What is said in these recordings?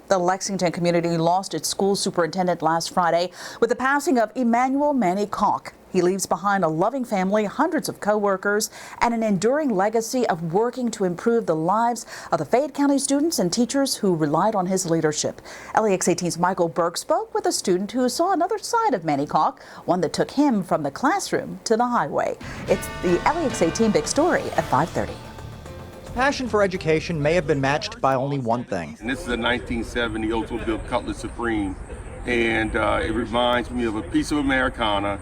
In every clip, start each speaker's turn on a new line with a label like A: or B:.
A: The Lexington community lost its school superintendent last Friday with the passing of Manny Caulk. He leaves behind a loving family, hundreds of co-workers, and an enduring legacy of working to improve the lives of the Fayette County students and teachers who relied on his leadership. LEX 18's Michael Burke spoke with a student who saw another side of Manny Caulk, one that took him from the classroom to the highway. It's the LEX 18 Big Story at 5:30.
B: Passion for education may have been matched by only one thing.
C: And this is a 1970 Oldsmobile Cutlass Supreme, and it reminds me of a piece of Americana.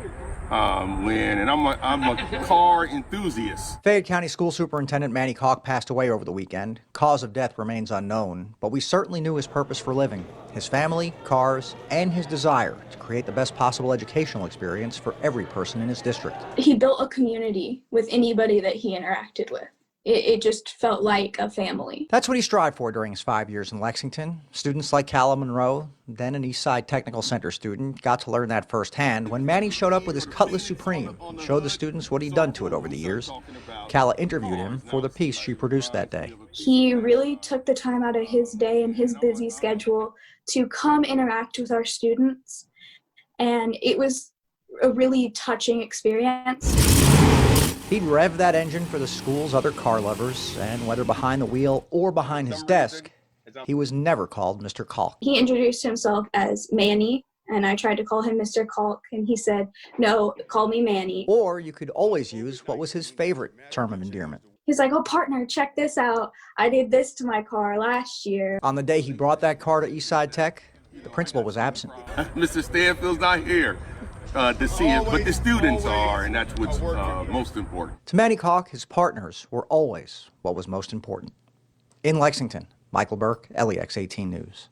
C: I'm a car enthusiast.
B: Fayette County School Superintendent Manny Caulk passed away over the weekend. Cause of death remains unknown, but we certainly knew his purpose for living, his family, cars, and his desire to create the best possible educational experience for every person in his district.
D: He built a community with anybody that he interacted with. It just felt like a family.
B: That's what he strived for during his 5 years in Lexington. Students like Calla Monroe, then an Eastside Technical Center student, got to learn that firsthand when Manny showed up with his Cutlass Supreme and showed the students what he'd done to it over the years. Calla interviewed him for the piece she produced that day.
D: He really took the time out of his day and his busy schedule to come interact with our students, and it was a really touching experience.
B: He'd rev that engine for the school's other car lovers, and whether behind the wheel or behind his desk, he was never called Mr. Caulk.
D: He introduced himself as Manny, and I tried to call him Mr. Caulk, and he said, "No, call me Manny."
B: Or you could always use what was his favorite term of endearment.
D: He's like, "Oh, partner, check this out. I did this to my car last year."
B: On the day he brought that car to Eastside Tech, the principal was absent.
C: Mr. Stanfield's not here to see it, but the students are, and that's what's most important.
B: To Manny Caulk, his partners were always what was most important. In Lexington, Michael Burke, LEX 18 News.